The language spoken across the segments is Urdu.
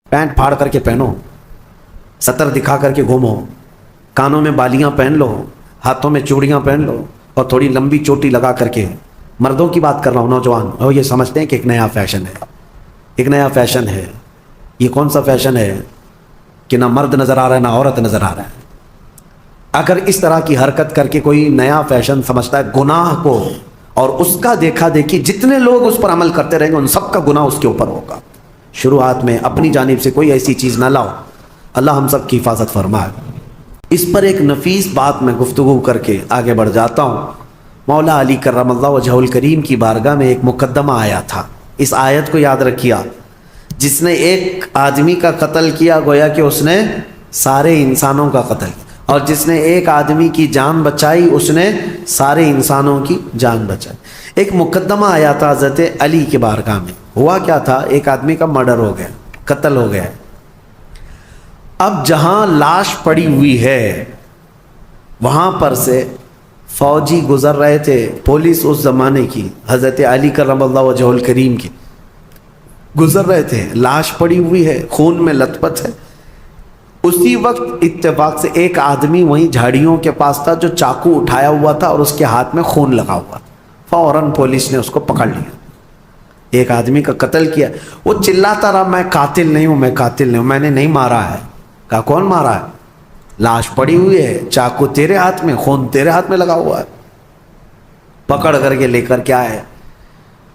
پینٹ پھاڑ کر کے پہنو، سطر دکھا کر کے گھومو، کانوں میں بالیاں پہن لو، ہاتھوں میں چوڑیاں پہن لو، اور تھوڑی لمبی چوٹی لگا کر کے. مردوں کی بات کر رہا ہوں، نوجوان، اور یہ سمجھتے ہیں کہ ایک نیا فیشن ہے، ایک نیا فیشن ہے. یہ کون سا فیشن ہے کہ نہ مرد نظر آ رہا ہے نہ عورت نظر آ رہا ہے. اگر اس طرح کی حرکت کر کے کوئی نیا فیشن سمجھتا ہے گناہ کو، اور اس کا دیکھا دیکھی جتنے لوگ اس پر عمل کرتے رہیں گے ان سب کا گناہ اس کے اوپر ہوگا. شروعات میں اپنی جانب سے کوئی ایسی چیز نہ لاؤ. اللہ ہم سب کی حفاظت فرمائے. اس پر ایک نفیس بات میں گفتگو کر کے آگے بڑھ جاتا ہوں. مولا علی کرم اللہ وجہہ الکریم کی بارگاہ میں ایک مقدمہ آیا تھا. اس آیت کو یاد رکھیا، جس نے ایک آدمی کا قتل کیا گویا کہ اس نے سارے انسانوں کا قتل کیا، اور جس نے ایک آدمی کی جان بچائی اس نے سارے انسانوں کی جان بچائی. ایک مقدمہ آیا تھا حضرت علی کے بارگاہ میں. ہوا کیا تھا، ایک آدمی کا مرڈر ہو گیا، قتل ہو گیا. اب جہاں لاش پڑی ہوئی ہے وہاں پر سے فوجی گزر رہے تھے، پولیس اس زمانے کی حضرت علی کرم اللہ وجہہ الکریم کی گزر رہے تھے. لاش پڑی ہوئی ہے، خون میں لت پت ہے. اسی وقت اتفاق سے ایک آدمی وہیں جھاڑیوں کے پاس تھا جو چاقو اٹھایا ہوا تھا اور اس کے ہاتھ میں خون لگا ہوا تھا. فوراً پولیس نے اس کو پکڑ لیا. ایک آدمی کا قتل کیا. وہ چلاتا رہا میں قاتل نہیں ہوں، میں قاتل نہیں ہوں، میں نے نہیں مارا ہے. کہا کون مارا ہے؟ لاش پڑی ہوئی ہے، چاقو تیرے ہاتھ میں، خون تیرے ہاتھ میں لگا ہوا ہے. پکڑ کر کے لے کر کے آئے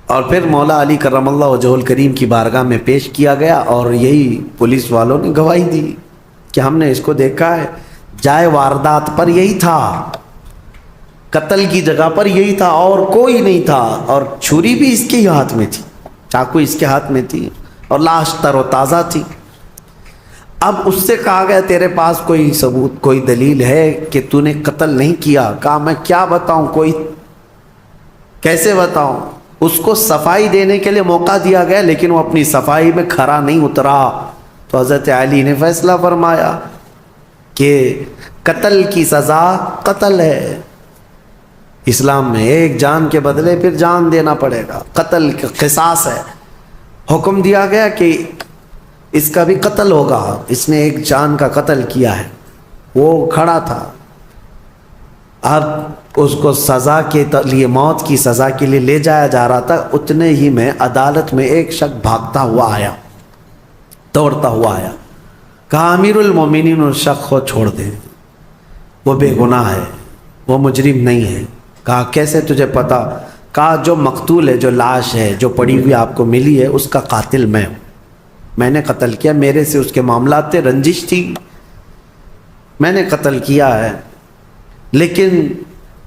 اور پھر مولا علی کرم اللہ وجہہ الکریم کی بارگاہ میں پیش کیا گیا. اور یہی پولیس والوں نے گواہی دی کہ ہم نے اس کو دیکھا ہے، جائے واردات پر یہی تھا، قتل کی جگہ پر یہی تھا، اور کوئی نہیں تھا. اور چھری بھی اس کے ہی ہاتھ میں تھی، چاقو اس کے ہاتھ میں تھی، اور لاش تر و تازہ تھی. اب اس سے کہا گیا تیرے پاس کوئی ثبوت، کوئی دلیل ہے کہ تو نے قتل نہیں کیا؟ کہا میں کیا بتاؤں، کوئی کیسے بتاؤں. اس کو صفائی دینے کے لیے موقع دیا گیا لیکن وہ اپنی صفائی میں کھرا نہیں اترا. تو حضرت علی نے فیصلہ فرمایا کہ قتل کی سزا قتل ہے. اسلام میں ایک جان کے بدلے پھر جان دینا پڑے گا، قتل کا قصاص ہے. حکم دیا گیا کہ اس کا بھی قتل ہوگا، اس نے ایک جان کا قتل کیا ہے. وہ کھڑا تھا. اب اس کو سزا کے لیے، موت کی سزا کے لیے لے جایا جا رہا تھا. اتنے ہی میں عدالت میں ایک شخص بھاگتا ہوا آیا، دوڑتا ہوا آیا. کہا امیر المومنین اس شخص کو چھوڑ دیں، وہ بے گناہ ہے، وہ مجرم نہیں ہے. کہا کیسے تجھے پتا؟ کہا جو مقتول ہے، جو لاش ہے جو پڑی ہوئی آپ کو ملی ہے، اس کا قاتل میں ہوں. میں نے قتل کیا، میرے سے اس کے معاملات تھے، رنجش تھی، میں نے قتل کیا ہے. لیکن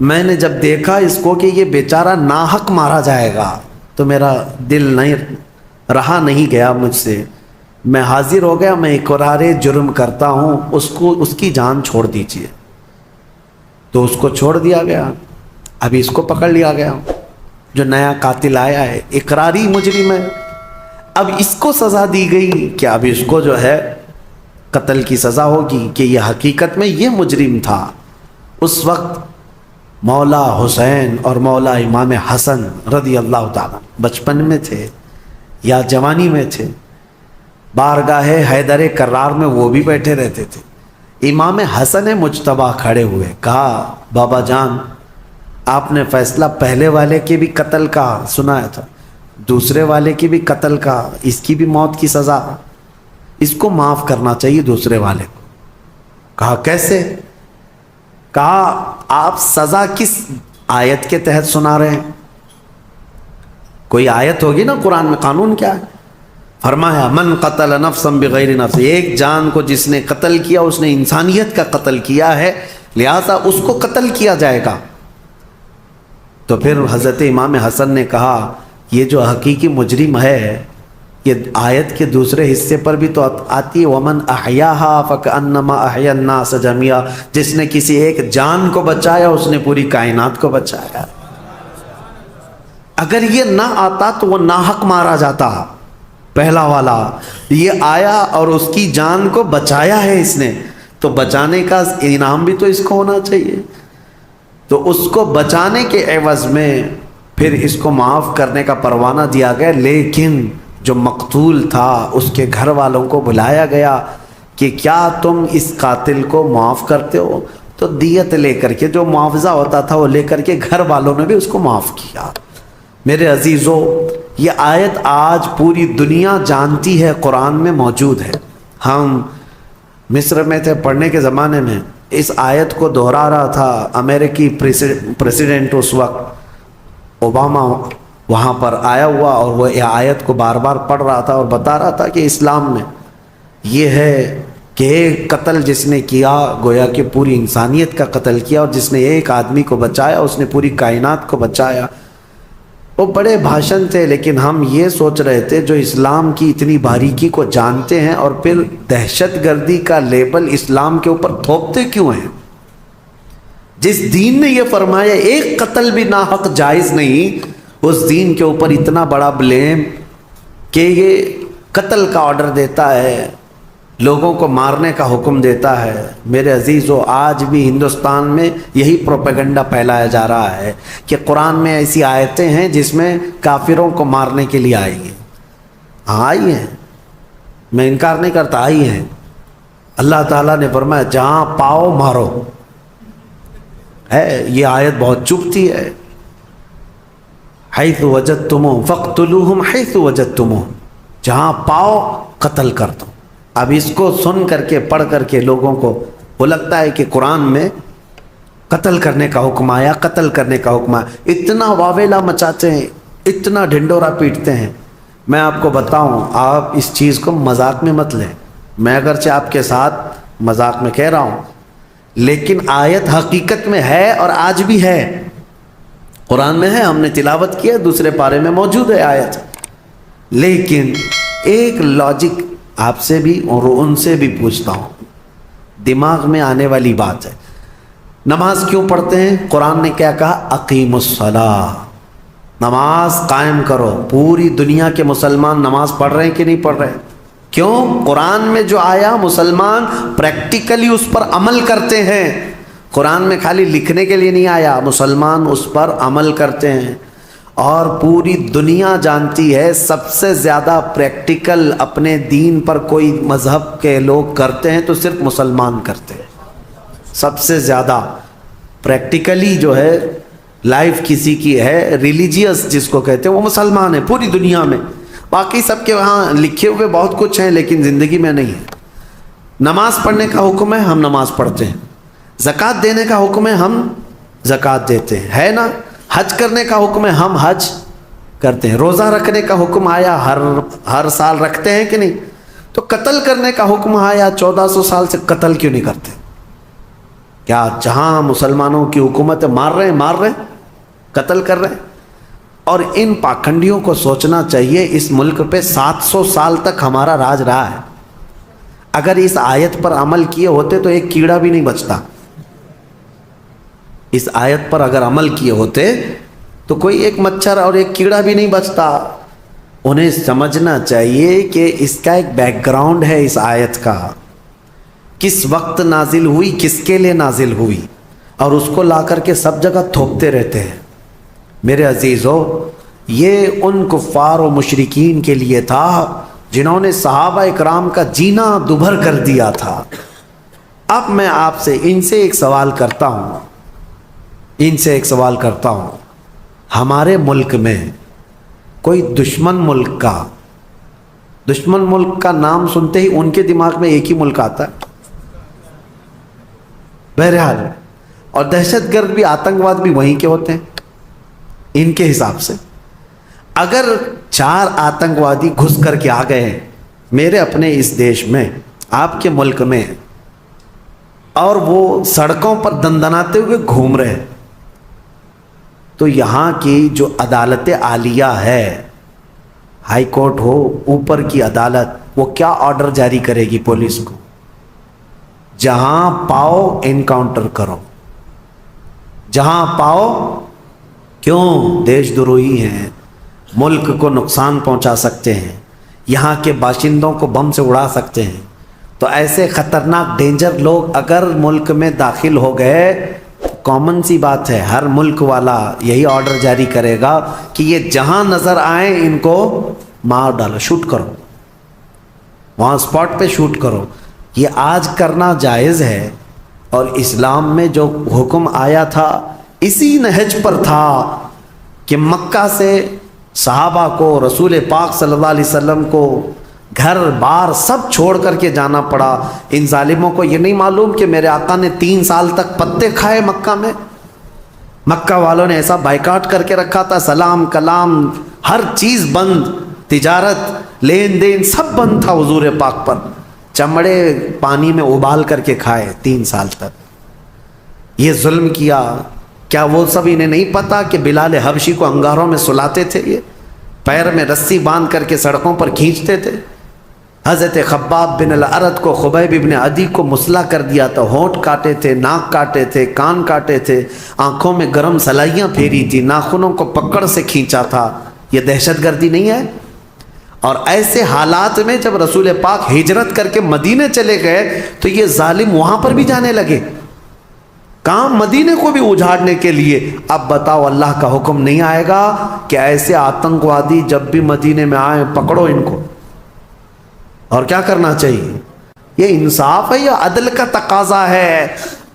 میں نے جب دیکھا اس کو کہ یہ بیچارہ ناحق مارا جائے گا تو میرا دل نہیں رہا، نہیں گیا مجھ سے. میں حاضر ہو گیا، میں اقرار جرم کرتا ہوں، اس کی جان چھوڑ دیجیے. تو اس کو چھوڑ دیا گیا. ابھی اس کو پکڑ لیا گیا جو نیا قاتل آیا ہے، اقراری مجرم ہے. اب اس کو سزا دی گئی کہ اب اس کو جو ہے قتل کی سزا ہوگی کہ یہ حقیقت میں یہ مجرم تھا. اس وقت مولا حسین اور مولا امام حسن رضی اللہ تعالیٰ بچپن میں تھے یا جوانی میں تھے. بارگاہ حیدر کرار میں وہ بھی بیٹھے رہتے تھے. امام حسن مجتبیٰ کھڑے ہوئے، کہا بابا جان آپ نے فیصلہ پہلے والے کے بھی قتل کا سنایا تھا، دوسرے والے کی بھی قتل کا، اس کی بھی موت کی سزا، اس کو معاف کرنا چاہیے دوسرے والے کو. کہا کیسے؟ کہا آپ سزا کس آیت کے تحت سنا رہے ہیں؟ کوئی آیت ہوگی نا قرآن میں، قانون کیا ہے؟ فرمایا من قتل نفسا بغیر نفس، ایک جان کو جس نے قتل کیا اس نے انسانیت کا قتل کیا ہے، لہذا اس کو قتل کیا جائے گا. تو پھر حضرت امام حسن نے کہا یہ جو حقیقی مجرم ہے، یہ آیت کے دوسرے حصے پر بھی تو آتی ہے ومن احیاہا فکأنما احیا الناس جميعا، جس نے کسی ایک جان کو بچایا اس نے پوری کائنات کو بچایا. اگر یہ نہ آتا تو وہ ناحق مارا جاتا. پہلا والا یہ آیا اور اس کی جان کو بچایا ہے اس نے، تو بچانے کا انعام بھی تو اس کو ہونا چاہیے. تو اس کو بچانے کے عوض میں پھر اس کو معاف کرنے کا پروانہ دیا گیا. لیکن جو مقتول تھا اس کے گھر والوں کو بلایا گیا کہ کیا تم اس قاتل کو معاف کرتے ہو؟ تو دیت لے کر کے، جو معاوضہ ہوتا تھا وہ لے کر کے گھر والوں نے بھی اس کو معاف کیا۔ میرے عزیزو، یہ آیت آج پوری دنیا جانتی ہے، قرآن میں موجود ہے۔ ہم مصر میں تھے پڑھنے کے زمانے میں، اس آیت کو دہرا رہا تھا امریکی پریزیڈنٹ اس وقت اوباما، وہاں پر آیا ہوا اور وہ یہ آیت کو بار بار پڑھ رہا تھا اور بتا رہا تھا کہ اسلام میں یہ ہے کہ ایک قتل جس نے کیا گویا کہ پوری انسانیت کا قتل کیا، اور جس نے ایک آدمی کو بچایا اس نے پوری کائنات کو بچایا۔ وہ بڑے بھاشن تھے، لیکن ہم یہ سوچ رہے تھے جو اسلام کی اتنی باریکی کو جانتے ہیں اور پھر دہشت گردی کا لیبل اسلام کے اوپر تھوپتے کیوں ہیں؟ جس دین نے یہ فرمایا ایک قتل بھی ناحق جائز نہیں، اس دین کے اوپر اتنا بڑا بلیم کہ یہ قتل کا آرڈر دیتا ہے، لوگوں کو مارنے کا حکم دیتا ہے۔ میرے عزیزو، آج بھی ہندوستان میں یہی پروپیگنڈا پھیلایا جا رہا ہے کہ قرآن میں ایسی آیتیں ہیں جس میں کافروں کو مارنے کے لیے آئی ہیں۔ ہاں آئی ہیں، میں انکار نہیں کرتا، آئی ہیں۔ اللہ تعالیٰ نے فرمایا جہاں پاؤ مارو، ہے یہ آیت بہت چبھتی ہے۔ حیث وجدتموہم فاقتلوہم حیث وجدتموہم، جہاں پاؤ قتل کر دو۔ اب اس کو سن کر کے پڑھ کر کے لوگوں کو وہ لگتا ہے کہ قرآن میں قتل کرنے کا حکم آیا، قتل کرنے کا حکم آیا، اتنا واویلا مچاتے ہیں، اتنا ڈھنڈورا پیٹتے ہیں۔ میں آپ کو بتاؤں، آپ اس چیز کو مذاق میں مت لیں، میں اگرچہ آپ کے ساتھ مذاق میں کہہ رہا ہوں، لیکن آیت حقیقت میں ہے اور آج بھی ہے، قرآن میں ہے، ہم نے تلاوت کیا، دوسرے پارے میں موجود ہے آیت۔ لیکن ایک لاجک آپ سے بھی اور ان سے بھی پوچھتا ہوں، دماغ میں آنے والی بات ہے، نماز کیوں پڑھتے ہیں؟ قرآن نے کیا کہا؟ اقیموا الصلاۃ، نماز قائم کرو۔ پوری دنیا کے مسلمان نماز پڑھ رہے ہیں کہ نہیں پڑھ رہے؟ کیوں؟ قرآن میں جو آیا مسلمان پریکٹیکلی اس پر عمل کرتے ہیں۔ قرآن میں خالی لکھنے کے لیے نہیں آیا، مسلمان اس پر عمل کرتے ہیں۔ اور پوری دنیا جانتی ہے سب سے زیادہ پریکٹیکل اپنے دین پر کوئی مذہب کے لوگ کرتے ہیں تو صرف مسلمان کرتے ہیں۔ سب سے زیادہ پریکٹیکلی جو ہے لائف کسی کی ہے ریلیجیس جس کو کہتے ہیں، وہ مسلمان ہے پوری دنیا میں۔ باقی سب کے وہاں لکھے ہوئے بہت کچھ ہیں لیکن زندگی میں نہیں ہے۔ نماز پڑھنے کا حکم ہے، ہم نماز پڑھتے ہیں۔ زکوٰۃ دینے کا حکم ہے، ہم زکوٰۃ دیتے ہیں، ہے نا؟ حج کرنے کا حکم ہے، ہم حج کرتے ہیں۔ روزہ رکھنے کا حکم آیا، ہر سال رکھتے ہیں کہ نہیں؟ تو قتل کرنے کا حکم آیا، 1400 سال سے قتل کیوں نہیں کرتے؟ کیا جہاں مسلمانوں کی حکومت ہے مار رہے ہیں، قتل کر رہے ہیں؟ اور ان پاکھنڈیوں کو سوچنا چاہیے، اس ملک پہ 700 سال تک ہمارا راج رہا ہے۔ اگر اس آیت پر عمل کیے ہوتے تو ایک کیڑا بھی نہیں بچتا۔ اس آیت پر اگر عمل کیے ہوتے تو کوئی ایک مچھر اور ایک کیڑا بھی نہیں بچتا۔ انہیں سمجھنا چاہیے کہ اس کا ایک بیک گراؤنڈ ہے، اس آیت کا کس وقت نازل ہوئی، کس کے لیے نازل ہوئی، اور اس کو لا کر کے سب جگہ تھوپتے رہتے ہیں۔ میرے عزیزو، یہ ان کفار و مشرکین کے لیے تھا جنہوں نے صحابہ اکرام کا جینا دوبھر کر دیا تھا۔ اب میں آپ سے ان سے ایک سوال کرتا ہوں، ہمارے ملک میں کوئی دشمن ملک کا نام سنتے ہی ان کے دماغ میں ایک ہی ملک آتا ہے، بہرحال، اور دہشت گرد بھی، آتنکواد بھی وہیں کے ہوتے ہیں ان کے حساب سے۔ اگر 4 آتنکوادی گھس کر کے آ گئے ہیں میرے اپنے اس دیش میں، آپ کے ملک میں، اور وہ سڑکوں پر دندناتے ہوئے گھوم رہے ہیں، تو یہاں کی جو عدالت عالیہ ہے، ہائی کورٹ ہو، اوپر کی عدالت، وہ کیا آرڈر جاری کرے گی پولیس کو؟ جہاں پاؤ انکاؤنٹر کرو، جہاں پاؤ۔ کیوں؟ دیش دروہی ہیں، ملک کو نقصان پہنچا سکتے ہیں، یہاں کے باشندوں کو بم سے اڑا سکتے ہیں۔ تو ایسے خطرناک ڈینجر لوگ اگر ملک میں داخل ہو گئے، کامن سی بات ہے، ہر ملک والا یہی آرڈر جاری کرے گا کہ یہ جہاں نظر آئیں ان کو مار ڈالو، شوٹ کرو، وہاں اسپاٹ پہ شوٹ کرو۔ یہ آج کرنا جائز ہے، اور اسلام میں جو حکم آیا تھا اسی نہج پر تھا کہ مکہ سے صحابہ کو، رسول پاک صلی اللہ علیہ وسلم کو گھر بار سب چھوڑ کر کے جانا پڑا۔ ان ظالموں کو یہ نہیں معلوم کہ میرے آقا نے 3 سال تک پتے کھائے مکہ میں، مکہ والوں نے ایسا بائیکاٹ کر کے رکھا تھا، سلام کلام ہر چیز بند، تجارت لین دین سب بند تھا حضور پاک پر، چمڑے پانی میں ابال کر کے کھائے 3 سال تک، یہ ظلم کیا۔ کیا وہ سب انہیں نہیں پتا کہ بلال حبشی کو انگاروں میں سلاتے تھے، یہ پیر میں رسی باندھ کر کے سڑکوں پر کھینچتے تھے؟ حضرت خباب بن الارت کو، خبیب ابن عدی کو مسلح کر دیا تھا، ہونٹ کاٹے تھے، ناک کاٹے تھے، کان کاٹے تھے، آنکھوں میں گرم سلائیاں پھیری تھی، ناخنوں کو پکڑ سے کھینچا تھا۔ یہ دہشت گردی نہیں ہے؟ اور ایسے حالات میں جب رسول پاک ہجرت کر کے مدینے چلے گئے تو یہ ظالم وہاں پر بھی جانے لگے، کام مدینے کو بھی اجاڑنے کے لیے۔ اب بتاؤ اللہ کا حکم نہیں آئے گا کہ ایسے آتنکوادی جب بھی مدینے میں آئیں پکڑو ان کو؟ اور کیا کرنا چاہیے؟ یہ انصاف ہے یا عدل کا تقاضا ہے؟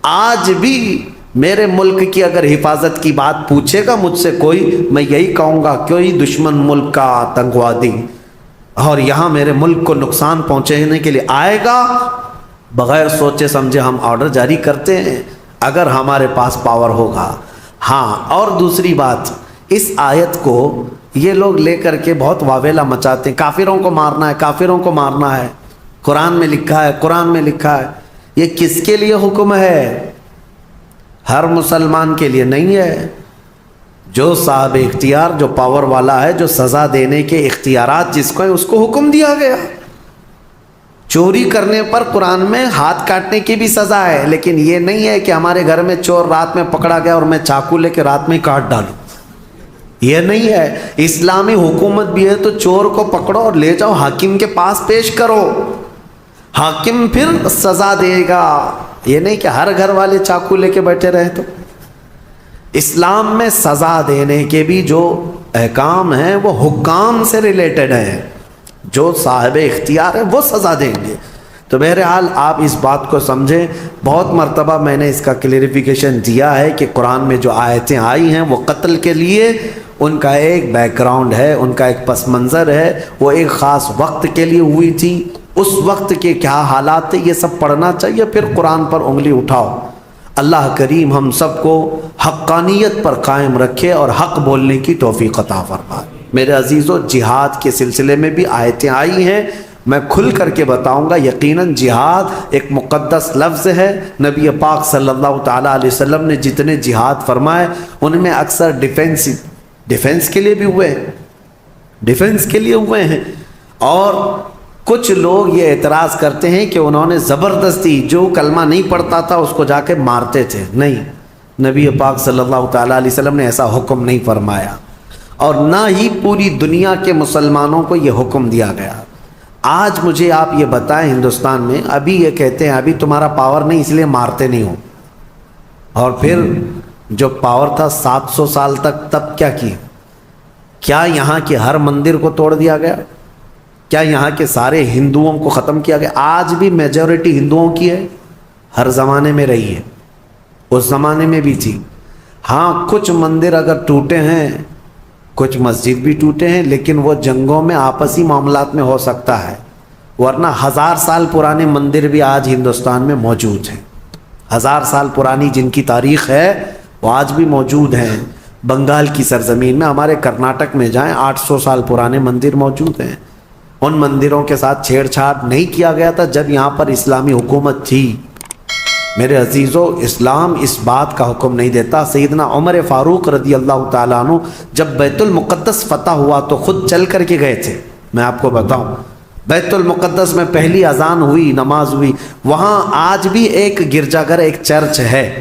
آج بھی میرے ملک کی اگر حفاظت کی بات پوچھے گا مجھ سے کوئی، میں یہی کہوں گا کوئی دشمن ملک کا آتنکوادی اور یہاں میرے ملک کو نقصان پہنچانے کے لیے آئے گا، بغیر سوچے سمجھے ہم آرڈر جاری کرتے ہیں اگر ہمارے پاس پاور ہوگا۔ ہاں، اور دوسری بات، اس آیت کو یہ لوگ لے کر کے بہت واویلا مچاتے ہیں، کافروں کو مارنا ہے، کافروں کو مارنا ہے، قرآن میں لکھا ہے، قرآن میں لکھا ہے۔ یہ کس کے لیے حکم ہے؟ ہر مسلمان کے لیے نہیں ہے۔ جو صاحب اختیار، جو پاور والا ہے، جو سزا دینے کے اختیارات جس کو ہیں، اس کو حکم دیا گیا۔ چوری کرنے پر قرآن میں ہاتھ کاٹنے کی بھی سزا ہے، لیکن یہ نہیں ہے کہ ہمارے گھر میں چور رات میں پکڑا گیا اور میں چاقو لے کے رات میں کاٹ ڈالوں، یہ نہیں ہے۔ اسلامی حکومت بھی ہے تو چور کو پکڑو اور لے جاؤ حاکم کے پاس پیش کرو، حاکم پھر سزا دے گا، یہ نہیں کہ ہر گھر والے چاقو لے کے بیٹھے رہے۔ تو اسلام میں سزا دینے کے بھی جو احکام ہیں وہ حکام سے ریلیٹڈ ہیں، جو صاحب اختیار ہے وہ سزا دیں گے۔ تو بہرحال آپ اس بات کو سمجھیں، بہت مرتبہ میں نے اس کا کلیریفیکیشن دیا ہے کہ قرآن میں جو آیتیں آئی ہیں وہ قتل کے لیے ان کا ایک بیک گراؤنڈ ہے، ان کا ایک پس منظر ہے، وہ ایک خاص وقت کے لیے ہوئی تھی، اس وقت کے کیا حالات تھے یہ سب پڑھنا چاہیے، پھر قرآن پر انگلی اٹھاؤ۔ اللہ کریم ہم سب کو حقانیت پر قائم رکھے اور حق بولنے کی توفیق عطا فرمائے۔ میرے عزیزو، جہاد کے سلسلے میں بھی آیتیں آئی ہیں، میں کھل کر کے بتاؤں گا۔ یقیناً جہاد ایک مقدس لفظ ہے، نبی پاک صلی اللہ تعالیٰ علیہ وسلم نے جتنے جہاد فرمائے ان میں اکثر ڈیفنس کے لیے بھی ہوئے ہیں، ڈیفنس کے لیے ہوئے ہیں۔ اور کچھ لوگ یہ اعتراض کرتے ہیں کہ انہوں نے زبردستی جو کلمہ نہیں پڑھتا تھا اس کو جا کے مارتے تھے، نہیں، نبی پاک صلی اللہ تعالیٰ علیہ وسلم نے ایسا حکم نہیں فرمایا، اور نہ ہی پوری دنیا کے مسلمانوں کو یہ حکم دیا گیا۔ آج مجھے آپ یہ بتائیں، ہندوستان میں ابھی یہ کہتے ہیں ابھی تمہارا پاور نہیں اس لیے مارتے نہیں ہو، اور پھر جو پاور تھا 700 سال تک تب کیا کیا؟ کیا یہاں کے ہر مندر کو توڑ دیا گیا؟ کیا یہاں کے سارے ہندوؤں کو ختم کیا گیا؟ آج بھی میجورٹی ہندوؤں کی ہے، ہر زمانے میں رہی ہے، اس زمانے میں بھی تھی۔ ہاں، کچھ مندر اگر ٹوٹے ہیں، کچھ مسجد بھی ٹوٹے ہیں، لیکن وہ جنگوں میں آپسی معاملات میں ہو سکتا ہے، ورنہ 1000 سال پرانے مندر بھی آج ہندوستان میں موجود ہیں، 1000 سال پرانی جن کی تاریخ ہے وہ آج بھی موجود ہیں۔ بنگال کی سرزمین میں، ہمارے کرناٹک میں جائیں، 800 سال پرانے مندر موجود ہیں۔ ان مندروں کے ساتھ چھیڑ چھاڑ نہیں کیا گیا تھا جب یہاں پر اسلامی حکومت تھی۔ میرے عزیزو، اسلام اس بات کا حکم نہیں دیتا۔ سیدنا عمر فاروق رضی اللہ تعالیٰ عنہ جب بیت المقدس فتح ہوا تو خود چل کر کے گئے تھے۔ میں آپ کو بتاؤں، بیت المقدس میں پہلی اذان ہوئی، نماز ہوئی، وہاں آج بھی ایک گرجا گھر، ایک چرچ ہے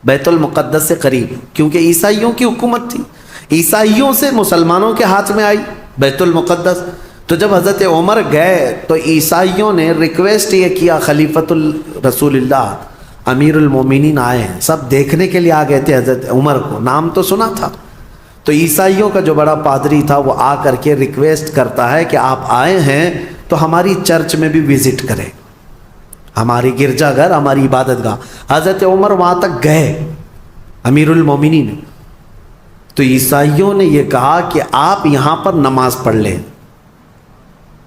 بیت المقدس سے قریب، کیونکہ عیسائیوں کی حکومت تھی، عیسائیوں سے مسلمانوں کے ہاتھ میں آئی بیت المقدس۔ تو جب حضرت عمر گئے تو عیسائیوں نے ریکویسٹ یہ کیا، خلیفۃ الرسول اللہ امیر المومنین آئے ہیں، سب دیکھنے کے لیے آ گئے تھے حضرت عمر کو، نام تو سنا تھا۔ تو عیسائیوں کا جو بڑا پادری تھا وہ آ کر کے ریکویسٹ کرتا ہے کہ آپ آئے ہیں تو ہماری چرچ میں بھی وزٹ کریں، ہماری گرجا گھر، ہماری عبادت گاہ۔ حضرت عمر وہاں تک گئے، امیر المومنین۔ تو عیسائیوں نے یہ کہا کہ آپ یہاں پر نماز پڑھ لیں۔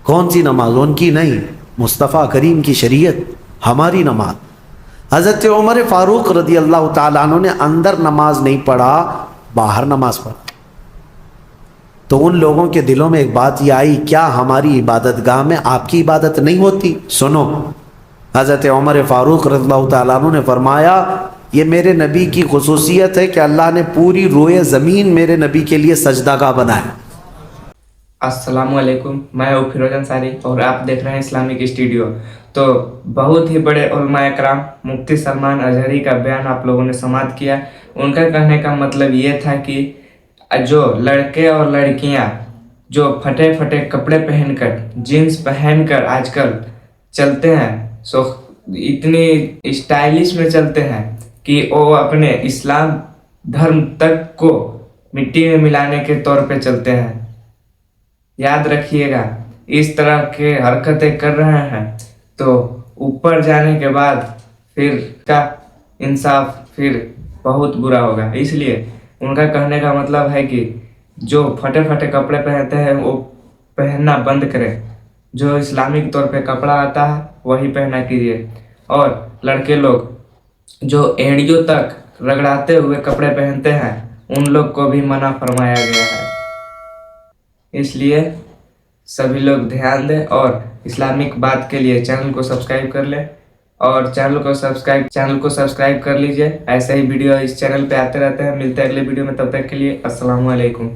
کون سی نماز؟ ان کی نہیں، مصطفیٰ کریم کی شریعت، ہماری نماز۔ حضرت عمر فاروق رضی اللہ تعالیٰ عنہ نے اندر نماز نہیں پڑھا، باہر نماز پڑھا۔ تو ان لوگوں کے دلوں میں ایک بات یہ آئی، کیا ہماری عبادت گاہ میں آپ کی عبادت نہیں ہوتی؟ سنو، حضرت عمر فاروق رضی اللہ تعالیٰ عنہ نے فرمایا، یہ میرے نبی کی خصوصیت ہے کہ اللہ نے پوری روئے زمین میرے نبی کے لیے سجدہ گاہ بنایا۔ السلام علیکم، میں ہوں فیروز انصاری اور آپ دیکھ رہے ہیں اسلامک اسٹوڈیو۔ تو بہت ہی بڑے علماء کرام مفتی سلمان اظہری کا بیان آپ لوگوں نے سماعت کیا۔ ان کا کہنے کا مطلب یہ تھا کہ جو لڑکے اور لڑکیاں جو پھٹے پھٹے کپڑے پہن کر، جینس پہن کر آج کل چلتے ہیں، سو اتنی اسٹائلش میں چلتے ہیں کہ وہ اپنے اسلام دھرم تک کو مٹی میں ملانے کے طور پہ چلتے ہیں۔ یاد رکھیے گا، اس طرح کے حرکتیں کر رہے ہیں تو اوپر جانے کے بعد پھر کا انصاف پھر بہت برا ہوگا۔ اس لیے ان کا کہنے کا مطلب ہے کہ جو پھٹے پھٹے کپڑے پہنتے ہیں وہ پہننا بند کریں، جو اسلامک طور پہ کپڑا آتا ہے وہی پہنا کیجیے، اور لڑکے لوگ جو اینڑیوں تک رگڑاتے ہوئے کپڑے پہنتے ہیں ان لوگ کو بھی منع فرمایا گیا ہے۔ اس لیے سبھی لوگ دھیان دیں اور اسلامک بات کے لیے چینل کو سبسکرائب کر لیں، اور چینل کو سبسکرائب کر لیجئے۔ ایسے ہی ویڈیو اس چینل پہ آتے رہتے ہیں۔ ملتے ہیں اگلے ویڈیو میں، تب تک کے لیے السلام علیکم۔